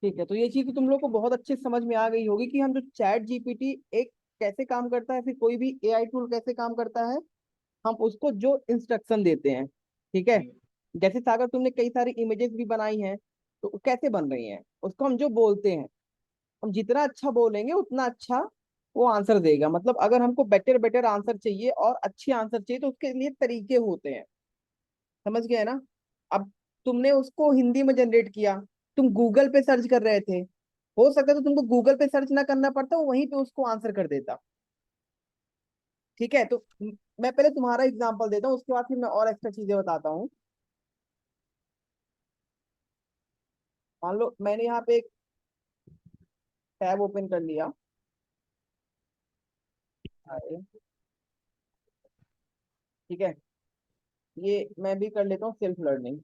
ठीक है, तो ये चीज तो तुम लोग को बहुत अच्छे से समझ में आ गई होगी कि हम जो चैट जीपीटी एक कैसे काम करता है, फिर कोई भी एआई टूल कैसे काम करता है। हम उसको जो इंस्ट्रक्शन देते हैं, ठीक है। हम्म। जैसे सागर तुमने कई सारी इमेजेस भी बनाई हैं, तो वो कैसे बन रही हैं, उसको हम जो बोलते हैं, हम जितना अच्छा बोलेंगे उतना अच्छा वो आंसर देगा। मतलब अगर हमको बेटर बेटर आंसर चाहिए और अच्छी आंसर चाहिए, तो उसके लिए तरीके होते हैं। समझ गए ना। अब तुमने उसको हिंदी में जनरेट किया, तुम गूगल पे सर्च कर रहे थे, हो सकता है तो तुमको गूगल पे सर्च ना करना पड़ता, वो वहीं पे उसको आंसर कर देता। ठीक है, तो मैं पहले तुम्हारा एग्जांपल देता हूँ, उसके बाद फिर मैं और एक्स्ट्रा चीजें बताता हूँ। मान लो मैंने यहाँ पे एक टैब ओपन कर लिया। अरे, ठीक है, ये मैं भी कर लेता हूँ सेल्फ लर्निंग।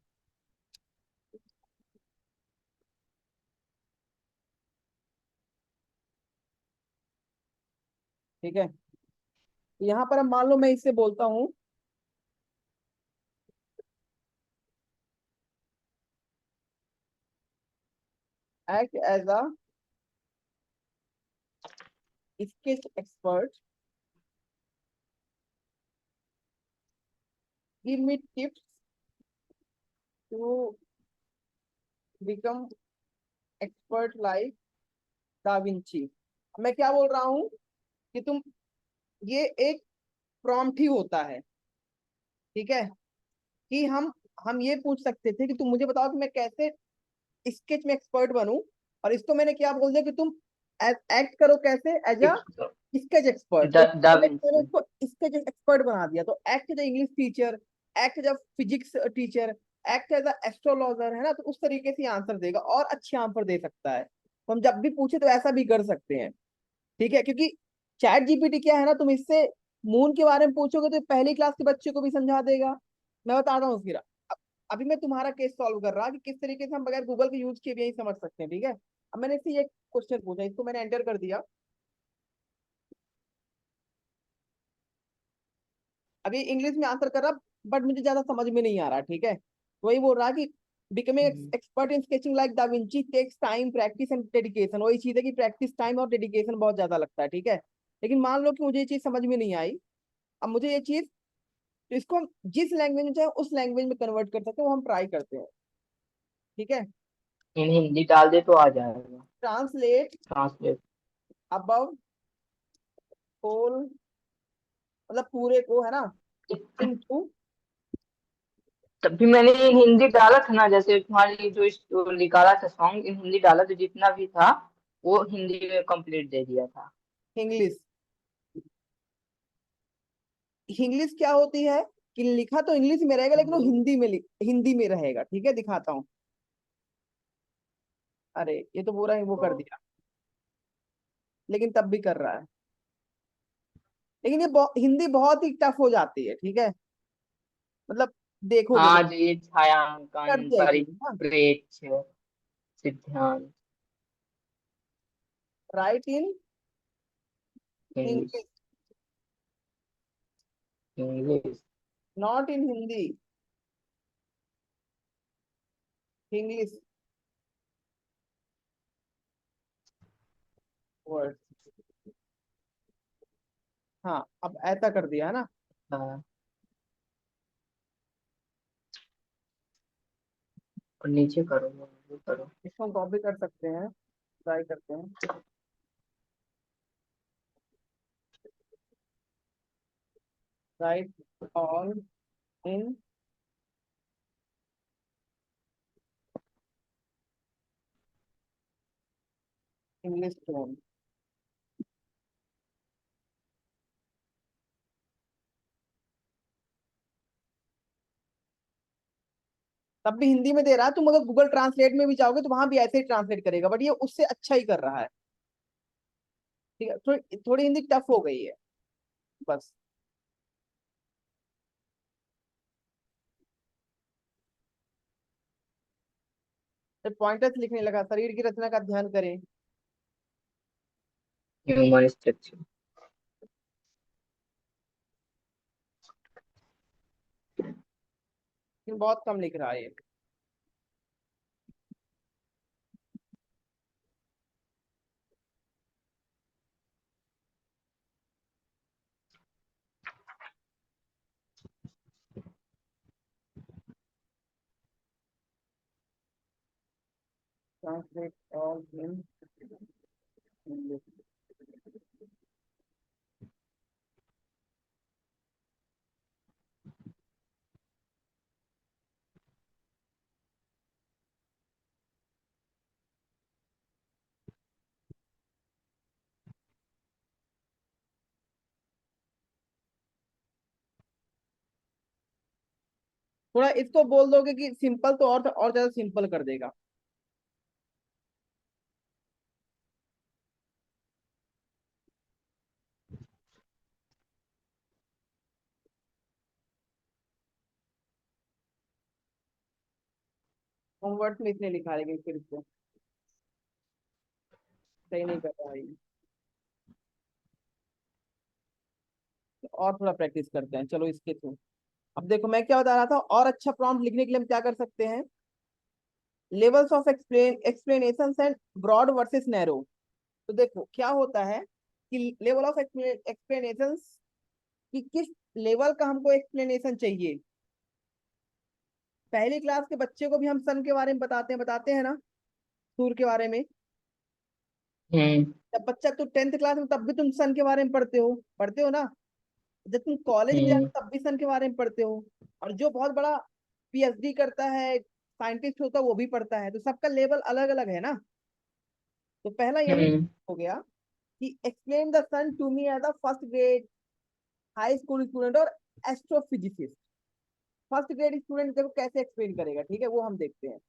ठीक है, तो यहाँ पर अब मान लो मैं इससे बोलता हूँ, act as a sketch expert, give me tips to become expert like da Vinci. मैं क्या बोल रहा हूँ कि तुम, ये एक प्रॉम्प्ट ही होता है, ठीक है, कि हम ये पूछ सकते थे कि तुम मुझे बताओ कि मैं कैसे स्केच में एक्सपर्ट बनूं। और इसको मैंने क्या बोल दिया कि तुम एक्ट करो कैसे as a tips. Sketch expert, तो दा मैंने विंची। उसको स्केच एक्सपर्ट बना दिया। तो act as English teacher, act as physics teacher, act as astrologer, है ना। तो उस तरीके से आंसर देगा और अच्छे आंसर दे सकता है। तो हम जब भी पूछे तो ऐसा भी कर सकते हैं। ठीक है, क्योंकि चैट जीपीटी क्या है ना, तुम इससे मून के बारे में पूछोगे तो पहली क्लास के बच्चे को भी समझा देगा। मैं बताता हूँ फिर। अभी मैं तुम्हारा केस सॉल्व कर रहा कि किस तरीके से हम बगैर गूगल के यूज किए भी यही समझ सकते हैं। ठीक है, अब मैंने इससे ये क्वेश्चन पूछा, इसको मैंने एंटर कर दिया। अभी इंग्लिश में आंसर कर रहा, बट मुझे ज्यादा समझ में नहीं आ रहा। ठीक है, तो वही बोल रहा कि becoming expert in sketching like da Vinci takes time, practice and dedication. वही चीज है कि प्रैक्टिस टाइम और डेडिकेशन बहुत ज्यादा लगता है। ठीक है, लेकिन मान लो कि मुझे ये चीज समझ में नहीं आई। अब मुझे ये चीज, तो इसको हम जिस लैंग्वेज में चाहे उस लैंग्वेज में कन्वर्ट कर सकते हैं, वो हम ट्राई करते हैं। ठीक है, इन हिंदी डाल दे तो आ जाएगा। Translate translate. अबव होल, मतलब पूरे को, है ना, इनटू। तभी मैंने इन हिंदी डाला था ना, जैसे तुम्हारी जो निकाला था सॉन्ग, इन हिंदी डाला तो जितना भी था वो हिंदी में कंप्लीट दे दिया था। इंग्लिश, इंग्लिश क्या होती है कि लिखा तो इंग्लिश में रहेगा, लेकिन वो हिंदी में हिंदी में रहेगा। ठीक है, दिखाता हूँ। अरे ये तो पूरा ही वो कर दिया, लेकिन तब भी कर रहा है। लेकिन ये हिंदी बहुत ही टफ हो जाती है। ठीक है, मतलब देखोगे तो हाँ, जो ये कर छायांकन, जाएगी ना। परिप्रेक्ष्य, सिद्धांत। Right in English. English, English. Not in Hindi, English word. हाँ, अब ऐसा कर दिया है ना। हाँ, और नीचे करो, वो करो। इसको हम कॉपी कर सकते हैं, ट्राई करते हैं। Right all in English tone. तब भी हिंदी में दे रहा है। तुम अगर गूगल ट्रांसलेट में भी जाओगे तो वहां भी ऐसे ही ट्रांसलेट करेगा, बट ये उससे अच्छा ही कर रहा है। ठीक है, थोड़ी थोड़ी हिंदी टफ हो गई है बस। पॉइंटर्स लिखने लगा, शरीर की रचना का अध्ययन करें। Human structure. लेकिन बहुत कम लिख रहा है ये। Translate all in English. थोड़ा इसको बोल दोगे कि सिंपल, तो और ज्यादा सिंपल कर देगा। होमवर्क में इसने लिखा, लेकिन फिर इसको सही नहीं कर रहा है ये। और थोड़ा प्रैक्टिस करते हैं, चलो इसके थ्रू। अब देखो मैं क्या बता रहा था, और अच्छा प्रॉम्प्ट लिखने के लिए हम क्या कर सकते हैं। Levels of explanation and broad versus narrow. तो देखो क्या होता है कि लेवल ऑफ एक्सप्लेनेशन, कि किस लेवल का हमको एक्सप्लेनेशन चाहिए। पहली क्लास के बच्चे को भी हम सन के बारे में बताते हैं ना, सूर्य के बारे में। हम्म। जब बच्चा, तो 10th क्लास में तब भी तुम सन के बारे में पढ़ते हो ना। जब तुम कॉलेज में जाते हम्म। हो तब भी सन के बारे में पढ़ते हो। और जो बहुत बड़ा पीएचडी करता है, साइंटिस्ट होता है, वो भी पढ़ता है। तो सबका लेवल अलग अलग है ना। तो पहला यही हम्म। हो गया कि explain the sun to me as a first grade high school student और एस्ट्रोफिजिसिस्ट। फर्स्ट ग्रेड स्टूडेंट देखो कैसे एक्सप्लेन करेगा, ठीक है, वो हम देखते हैं।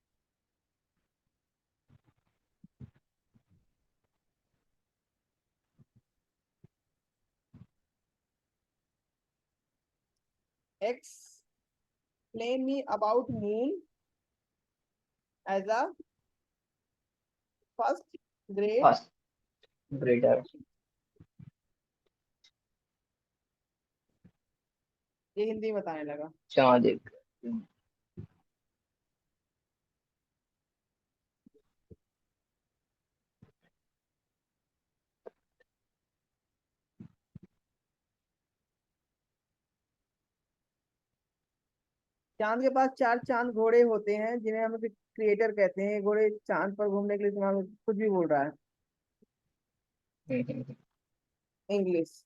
Explain me about moon as a first grade. First breeder. ये हिंदी में बताने लगा। चाँदिक। चांद के पास 4 चांद घोड़े होते हैं, जिन्हें हम क्रिएटर कहते हैं। घोड़े चांद पर घूमने के लिए इस्तेमाल, कुछ भी बोल रहा है। हम्म। इंग्लिश।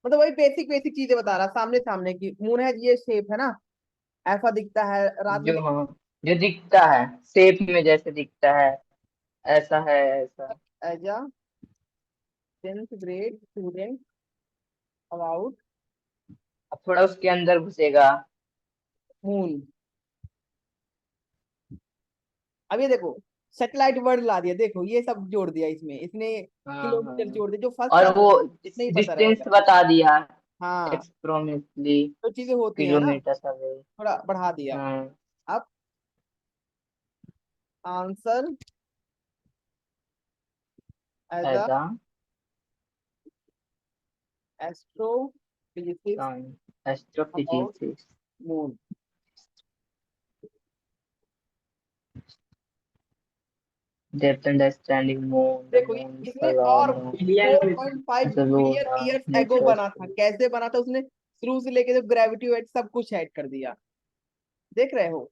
मतलब वही बेसिक बेसिक चीजें बता रहा, सामने सामने की। मून है, ये शेप है ना, ऐसा दिखता है रात में। जो हाँ, जो दिखता है शेप में जैसे दिखता है, ऐसा है ऐसा। As a 10th grade student about अब थोड़ा उसके अंदर घुसेगा। मून। अब ये देखो, सैटेलाइट वर्ड ला दिया, देखो ये सब जोड़ दिया इसमें इसने। हाँ किलोमीटर हाँ। जोड़ दिया, जो फर्स्ट और क्लास वो नहीं पता डिस्टेंस रहेगा। बता दिया, हाँ, एक्सप्रोमेटली तो चीजें होती हैं ना, किलोमीटर अवे। थोड़ा बढ़ा दिया। हाँ। अब आंसर एज अ ऐसा। Astrophysicist about astrophysics. Moon. Depth understanding moon, the देखो मून इसने और surround $4.5 the billion road of years ago nature. बना था। कैसे बना था उसने, शुरू से लेके जब ग्रेविटी वेट सब कुछ ऐड कर दिया। देख रहे हो।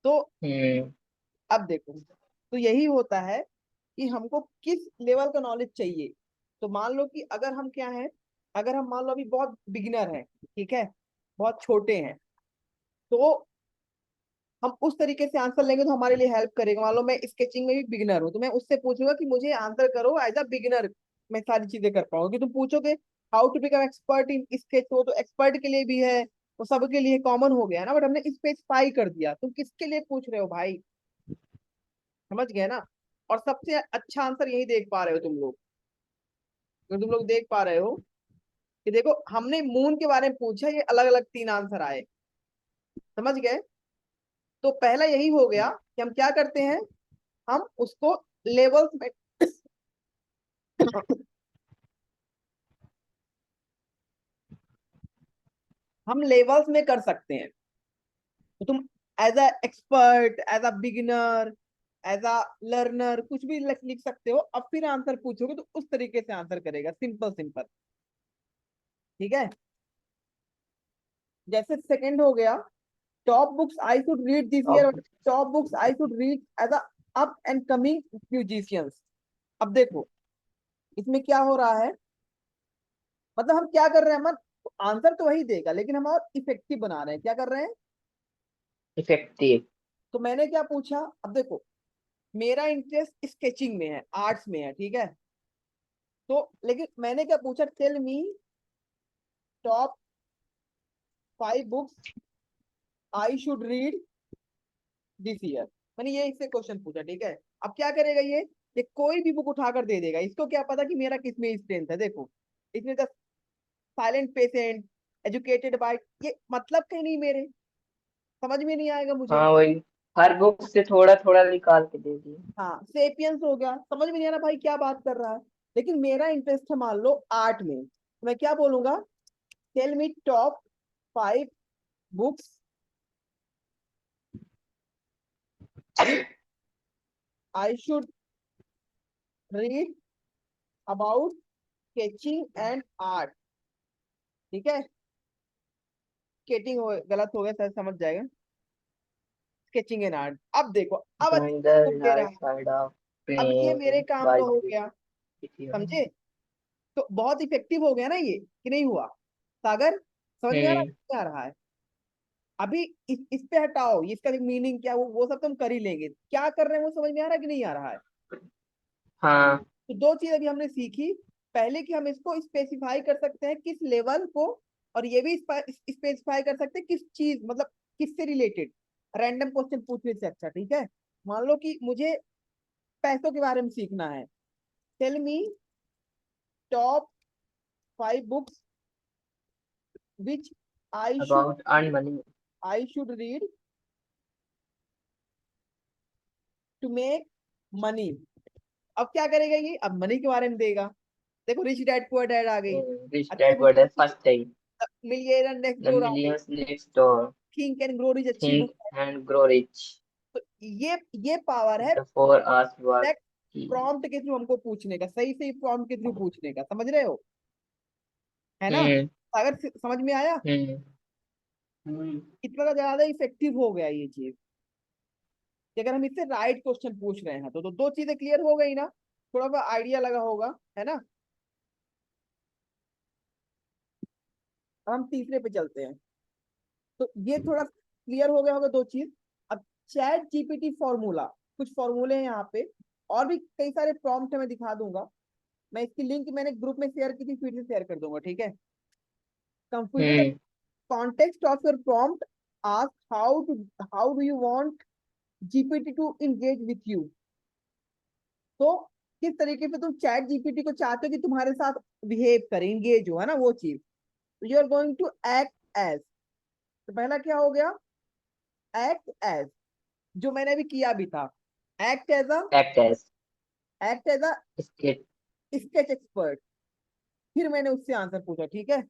तो हम्म। अब देखो, तो यही होता है कि हमको किस लेवल का नॉलेज चाहिए। तो मान लो कि अगर हम क्या है, अगर हम मान लो अभी बहुत बिगिनर हैं, ठीक है, बहुत छोटे हैं, तो हम उस तरीके से आंसर लेंगे तो हमारे लिए हेल्प करेगा। मान लो मैं स्केचिंग में भी बिगिनर हूँ, तो मैं उससे पूछूंगा कि मुझे आंसर करो एज अ बिगिनर। मैं सारी चीजें कर पाऊंगी। तुम पूछोगे how to become expert in sketch, तो एक्सपर्ट के लिए भी है, वो सबके लिए कॉमन हो गया ना। बट हमने स्पेसिफाई कर दिया, तुम किसके लिए पूछ रहे हो भाई, समझ गए ना। और सबसे अच्छा आंसर यही देख पा रहे हो तुम लोग, तुम लोग देख पा रहे हो कि देखो हमने मून के बारे में पूछा, ये अलग अलग 3 आंसर आए, समझ गए। तो पहला यही हो गया कि हम क्या करते हैं, हम उसको लेवल्स में हम लेवल्स में कर सकते हैं। तो तुम as a expert, as a beginner, as a learner, कुछ भी लिख सकते हो। अब फिर आंसर पूछोगे तो उस तरीके से आंसर करेगा, सिंपल सिंपल। ठीक है। जैसे सेकंड हो गया, top books I should read this year, अब top books I should read as a up and coming musicians. अब देखो इसमें क्या हो रहा है, मतलब हम क्या कर रहे हैं, हम आंसर तो वही देगा लेकिन हम और इफेक्टिव बना रहे हैं। क्या कर रहे हैं? इफेक्टिव। तो मैंने क्या पूछा, अब देखो मेरा इंटरेस्ट स्केचिंग में है, आर्ट्स में है, ठीक है। तो लेकिन मैंने क्या पूछा, tell me top 5 books I should read this year. मैंने ये इससे क्वेश्चन पूछा, ठीक है। अब क्या करेगा ये कोई भी बुक उठाकर दे देगा, इसको क्या पता कि मेरा किसमें स्ट्रेंथ है। देखो इसमें the silent patient, educated by, ये मतलब कहीं नहीं मेरे, समझ में नहीं आएगा मुझे। हाँ वही, हर बुक से थोड़ा थोड़ा निकाल के दे दिए। हाँ सेपियंस हो गया, समझ में नहीं आ रहा भाई क्या बात कर रहा है। लेकिन मेरा इंटरेस्ट है मान लो आर्ट में, तो मैं क्या बोलूंगा, tell me top 5 books which I should read about sketching and art, ठीक है। स्केटिंग हो गलत हो गया, सर समझ जाएगा, स्केचिंग एंड आर्ट। अब देखो अब ड्राइंग द अच्छा हो दे रहा राइट है, साइड ऑफ अब ये मेरे प्लेन काम का बाय हो गया, समझे। तो बहुत इफेक्टिव हो गया ना ये, कि नहीं हुआ सागर, समझ में आ रहा है? हम्म। क्या आ रहा है अभी, इस पे हटाओ, इसका मीनिंग क्या, वो सब तुम कर ही लेंगे, क्या कर रहे हैं वो समझ में आ रहा है कि नहीं आ रहा है। हाँ। तो दो चीज अभी हमने सीखी, पहले कि हम इसको स्पेसिफाई कर सकते हैं किस लेवल को, और ये भी स्पेसिफाई कर सकते हैं किस चीज, मतलब किससे रिलेटेड, रैंडम क्वेश्चन पूछने से अच्छा, ठीक है। मान लो कि मुझे पैसों के बारे में सीखना है, tell me top 5 books which I should about earn money. I should read to make money. अब क्या करेगा ये, अब मनी के बारे में देगा। देखो रिच डैड पुअर डैड आ गई, रिच अच्छी डैड बुक वर्ड है first time. Millionaire next the door आ गई, millions next door. Think can grow rich अच्छी थिंक बुक है। And grow rich. तो ये पावर है the four ask word correct की। प्रॉम्प्ट के थ्रू हमको पूछने का, सही सही प्रॉम्प्ट के थ्रू पूछने का, समझ रहे हो, है ना। हम्म। अगर समझ में आया, हम्म। हम्म। इतना ज्यादा इफेक्टिव हो गया ये चीज कि अगर हम इससे राइट क्वेश्चन पूछ रहे हैं तो दो चीजें क्लियर हो गई ना, थोड़ा सा आइडिया लगा होगा, है ना। अब हम तीसरे पे चलते हैं, तो ये थोड़ा क्लियर हो गया होगा दो चीज। अब चैट जीपीटी फॉर्मूला, कुछ फॉर्मूले हैं यहाँ पे, और भी कई सारे प्रॉम्प्ट है, मैं दिखा दूंगा। मैं इसकी लिंक मैंने ग्रुप में शेयर की थी, फिर से शेयर कर दूंगा, ठीक है। Computer hmm. context of your prompt, ask how do you want GPT to engage with you। तो किस तरीके से तुम चैट जीपीटी को चाहते हो कि तुम्हारे साथ बिहेव करे, इंगेज हो, है ना वो चीज। तो you are going to act as, तो पहला क्या हो गया, एक्ट एज, जो मैंने अभी किया भी था, act as a, act as. Act as a sketch. Sketch expert. फिर मैंने उससे आंसर पूछा, ठीक है,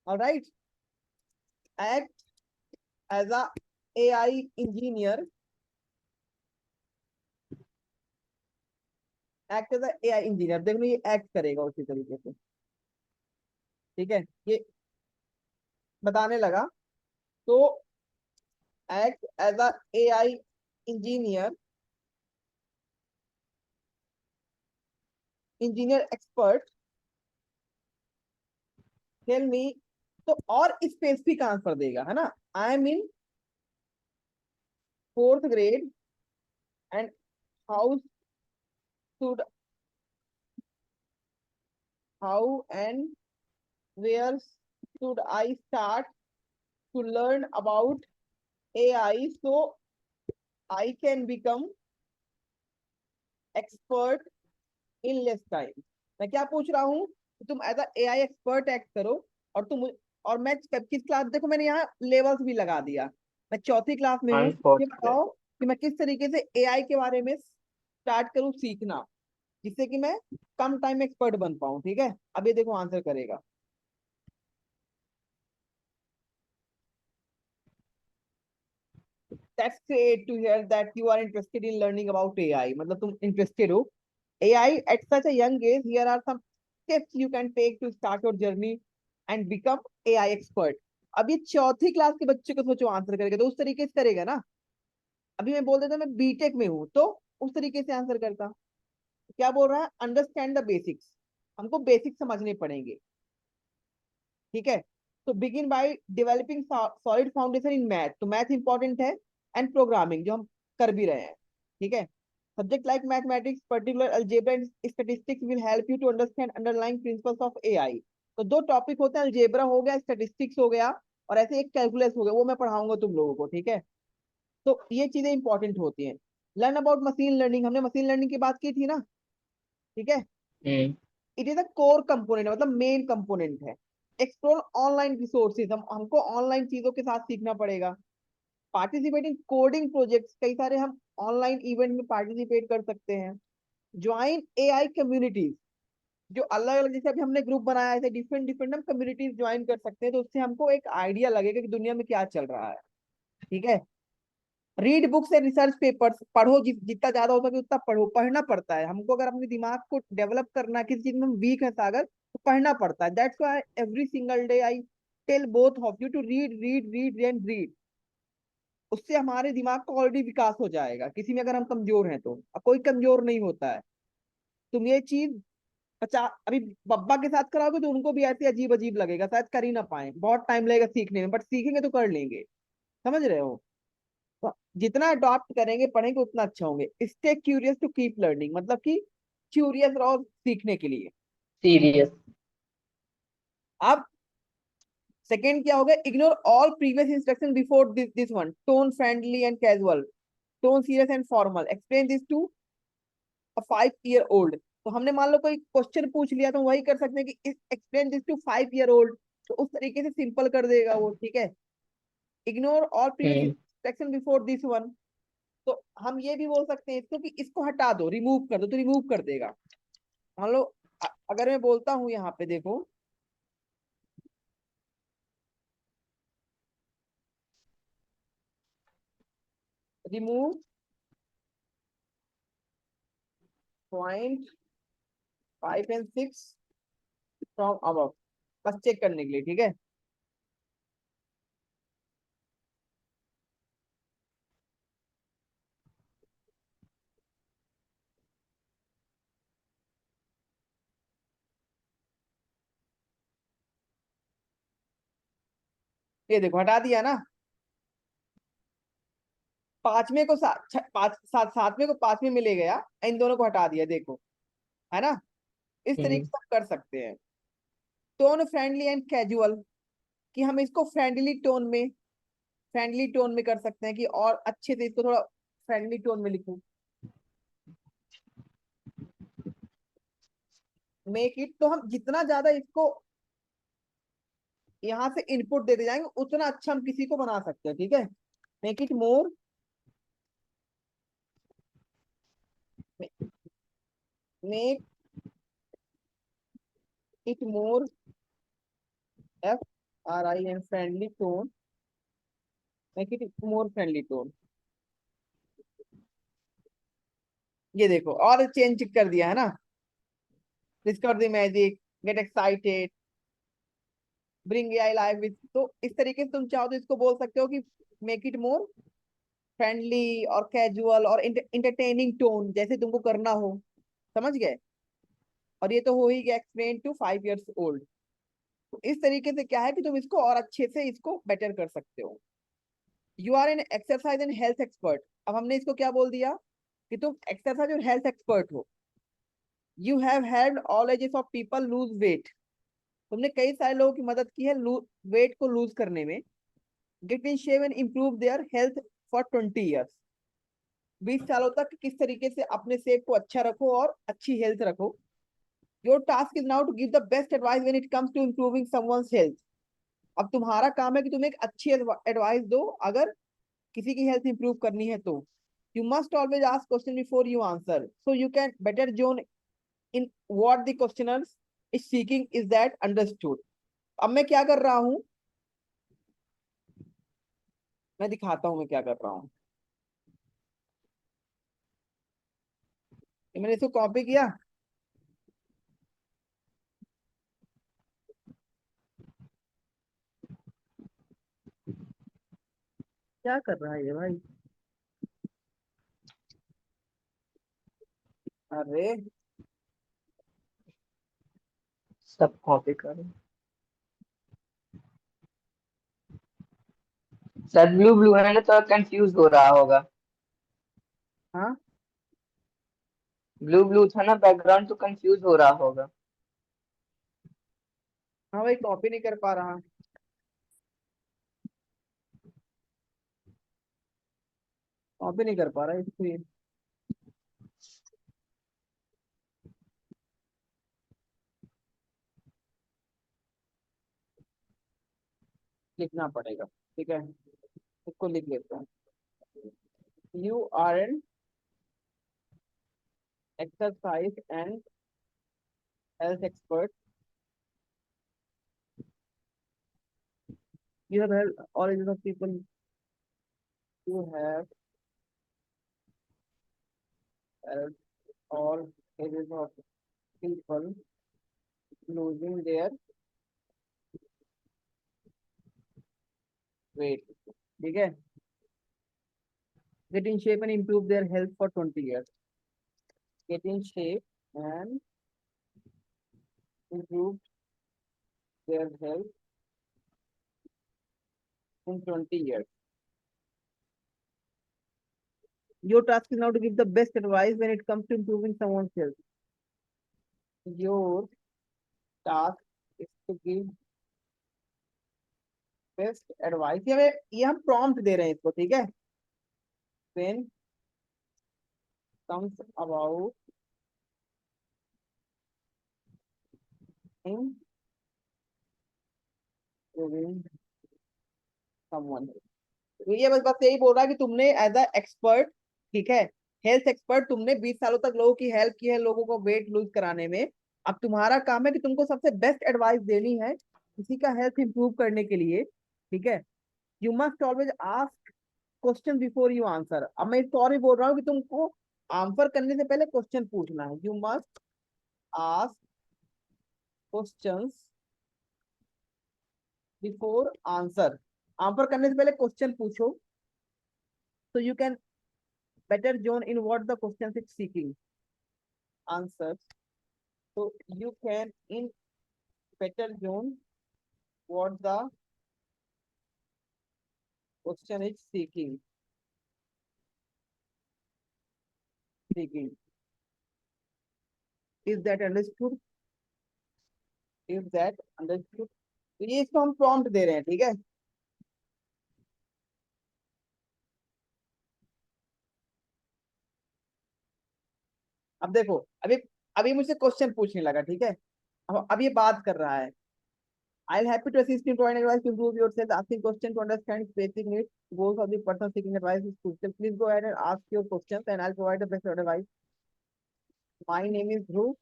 alright. Act as a AI engineer, act as a AI engineer, देखो ये एक्ट करेगा उसी तरीके से, ठीक है। ये बताने लगा, तो act as a AI engineer, engineer expert, tell me, तो और स्पेसिफिक आंसर देगा, है ना। I am in 4th grade and how should, how and where should I start to learn about AI so I can become expert in less time. मैं क्या पूछ रहा हूँ कि तुम as a AI expert act करो, और तुम, और मैं किस क्लास, देखो मैंने यहाँ लेवल्स भी लगा दिया, मैं चौथी क्लास में हूँ। ये अनफॉर्चुनेट। बताओ कि मैं किस तरीके से एआई के बारे में स्टार्ट करूँ सीखना, जिससे कि मैं कम टाइम में एक्सपर्ट बन पाऊँ, ठीक है। अब ये देखो आंसर करेगा, that's great to hear that you are interested in learning about AI, मतलब तुम इंटरेस्टेड हो AI at such a young age, here are some steps you can take to start your journey and become AI expert. अब ये चौथी class के बच्चे को सोचो आंसर करेगा तो उस तरीके से करेगा ना। अभी मैं बोल देता मैं बीटेक में हूँ तो उस तरीके से आंसर करता। क्या बोल रहा है, अंडरस्टैंड द बेसिक्स, हमको बेसिक्स समझने पड़ेंगे। ठीक है, तो begin by developing solid foundation in math, तो मैथ इंपॉर्टेंट है, एंड प्रोग्रामिंग जो हम कर भी रहे हैं। ठीक है, subject like mathematics particular algebra and statistics will help you to understand underlying principles of AI. तो दो टॉपिक होते हैं, अलजेब्रा हो गया, स्टैटिस्टिक्स हो गया, और ऐसे एक कैलकुलस हो गया, वो मैं पढ़ाऊंगा तुम लोगों को। ठीक है, तो ये चीजें इंपॉर्टेंट होती हैं। लर्न अबाउट मशीन लर्निंग, हमने मशीन लर्निंग की बात की थी ना। ठीक है, हम्म। It is a core component, मतलब मेन कंपोनेंट है। एक्सप्लोर ऑनलाइन रिसोर्सेज, हमको ऑनलाइन चीजों के साथ सीखना पड़ेगा। पार्टिसिपेटिंग कोडिंग प्रोजेक्ट्स, कई सारे हम ऑनलाइन इवेंट में पार्टिसिपेट कर सकते हैं। ज्वाइन एआई कम्युनिटीज, जो अलग अलग, जैसे अभी हमने ग्रुप बनाया है, ऐसे डिफरेंट डिफरेंट हम कम्युनिटीज ज्वाइन कर सकते हैं, तो उससे हमको एक आइडिया लगेगा कि दुनिया में क्या चल रहा है। ठीक है, read books and research papers, पढ़ो, जितना ज्यादा हो सके उतना पढ़ो, पढ़ना पड़ता है हमको। अगर अपने दिमाग को डेवलप करना है, किसी चीज में हम वीक है सागर, तो पढ़ना पड़ता है। That's why every single day I tell both of you to read read read and read. उससे हमारे दिमाग का ऑलरेडी विकास हो जाएगा। किसी में अगर हम कमजोर हैं तो, अब कोई कमजोर नहीं होता है। तुम ये चीज अभी बब्बा के साथ कराओगे तो उनको भी ऐसे अजीब अजीब लगेगा, शायद कर ही ना पाए, बहुत टाइम लगेगा सीखने में, बट सीखेंगे तो कर लेंगे। समझ रहे हो, तो जितना अडॉप्ट करेंगे पढ़ेंगे उतना अच्छा होंगे। Stay curious to keep learning, मतलब कि क्यूरियस रहो सीखने के लिए। सीरियस। अब सेकेंड क्या हो गया, ignore all previous instruction before this one, tone friendly and casual, tone serious and formal, explain this to a 5 year old. तो हमने मान लो कोई क्वेश्चन पूछ लिया तो वही कर सकते हैं कि explain this to 5 year old, तो उस तरीके से सिंपल कर देगा वो। ठीक है, ignore all previous hmm. Instruction before this one, तो हम ये भी बोल सकते हैं इसको कि इसको हटा दो, रिमूव कर दो, तो रिमूव कर देगा। मान लो अगर मैं बोलता हूं यहाँ पे देखो, रिमूव .5 and 6 फ्रॉम अबव, बस चेक करने के लिए। ठीक है, ये देखो हटा दिया ना। पांचवे को सातवें को पांचवें में ले गया, इन दोनों को हटा दिया, देखो, है ना। इस तरीके हम्म। से हम कर सकते हैं। टोन फ्रेंडली एंड कैजुअल, कि हम इसको फ्रेंडली टोन में कर सकते हैं, कि और अच्छे से इसको थोड़ा फ्रेंडली टोन में लिखूं। मेक इट, तो हम जितना ज्यादा इसको यहाँ से इनपुट देते जाएंगे उतना अच्छा हम किसी को बना सकते हैं। ठीक है, make it more, make it more, FRIN friendly tone, make it more friendly tone. ये देखो और चेंज कर दिया है ना। Discover the magic, get excited, bring I live with, तो इस तरीके से तुम चाहो तो इसको बोल सकते हो कि मेक इट मोर फ्रेंडली और कैजुअल और इंटरटेनिंग टोन, जैसे तुमको करना हो। समझ गए, और ये तो हो ही गया एक्सप्लेन टू 5 इयर्स ओल्ड। तो इस तरीके से क्या है कि तुम इसको और अच्छे से इसको बेटर कर सकते हो। You are an exercise and health expert, अब हमने इसको क्या बोल दिया कि तुम एक्सरसाइज और हेल्थ एक्सपर्ट हो। You have helped all ages of people lose weight, तुमने कई सारे लोगों की मदद की है वेट को लूज करने में। Get in shape and improve their health for 20 years, 20 सालों तक किस तरीके से अपने सेप को अच्छा रखो और अच्छी हेल्थ रखो। Your task is now to give the best advice when it comes to improving someone's health, अब तुम्हारा काम है कि तुम एक अच्छी एडवाइस दो अगर किसी की हेल्थ इंप्रूव करनी है तो। You must always ask question before you answer so you can better zone in what the questioner is seeking, is that understood. अब मैं क्या कर रहा हूं, मैं दिखाता हूं मैं क्या कर रहा हूं। मैंने इसको कॉपी किया, क्या कर रहा है ये भाई? अरे सब कॉपी करो। शायद ब्लू ब्लू है ना, तो कंफ्यूज हो रहा होगा। हाँ ब्लू ब्लू था ना बैकग्राउंड, तो कंफ्यूज हो रहा होगा। हाँ भाई, कॉपी नहीं कर पा रहा। कॉपी नहीं कर पा रहा इसलिए। लिखना पड़ेगा, ठीक है, इसको लिख लेता हूँ। You are an exercise and health expert. You have helped all ages of people who have helped all ages of people losing their weight. ठीक है, get in shape and improve their health for 20 years. Get in shape and improve their health in 20 years. Your task is now to give the best advice when it comes to improving someone's health. Your task is to give best advice. ये हम prompt दे रहे हैं इसको, ठीक है? When comes about improving someone. तो ये बस बस यही बोल रहा है कि तुमने एज अ एक्सपर्ट, ठीक है, हेल्थ एक्सपर्ट, तुमने 20 सालों तक लोगों की हेल्प की है, लोगों को वेट लूज कराने में। अब तुम्हारा काम है कि तुमको सबसे बेस्ट एडवाइस देनी है किसी का हेल्थ इंप्रूव करने के लिए, ठीक है? You must always ask question before you answer. अब मैं सॉरी बोल रहा हूँ कि तुमको आंसर करने से पहले क्वेश्चन पूछना है। You must ask questions before answer. Answer करने से पहले क्वेश्चन पूछो, so you can better zone in what the question is seeking answers. So you can in better zone what the question is seeking. Is that understood? Is that understood? तो ये इसको हम prompt दे रहे हैं, ठीक है? अब देखो, अभी अभी मुझसे क्वेश्चन पूछने लगा, ठीक है? अब ये बात कर रहा है। I'll happy to assist you to find advice to improve yourself. Asking question to understand basic needs, goals of the person seeking advice is crucial. Please go ahead and ask your questions, and I'll provide the best advice. My name is Dhruv.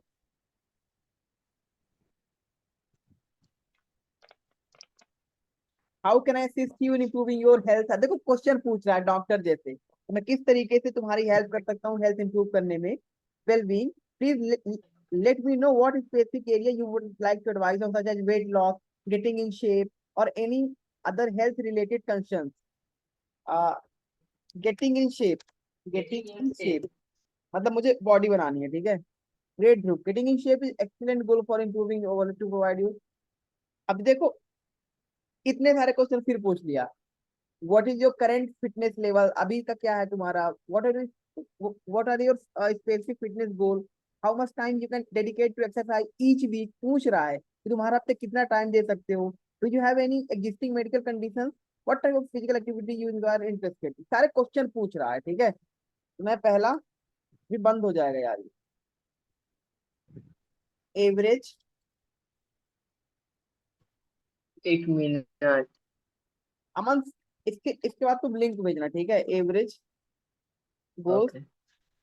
How can I assist you in improving your health. देखो question पूछ रहा है doctor जैसे, तो मैं किस तरीके से तुम्हारी हेल्प कर सकता हूँ हेल्थ इंप्रूव करने में, well being. Please let me know what specific area you would like to advise on, such as weight loss, getting in shape, or any other health related concerns. uh, getting in shape, getting in shape मतलब मुझे body बनानी है, ठीक है? Great group, getting in shape is excellent goal for improving over to provide you. अब देखो, इतने सारे क्वेश्चन फिर पूछ लिया। What is your current fitness level, अभी का क्या है तुम्हारा? What are your specific fitness goal? How much time you can dedicate to exercise each week, पूछ रहा है कि तुम्हारा हफ्ते कितना टाइम दे सकते हो। Do you have any existing medical condition? What type of physical activity you are interested? सारे क्वेश्चन पूछ रहा है, ठीक है? तो मैं पहला भी बंद हो जाएगा यार। एवरेज, एक मिनट। अमन, इसके इसके बाद तुम लिंक भेजना, ठीक है? Average goals okay.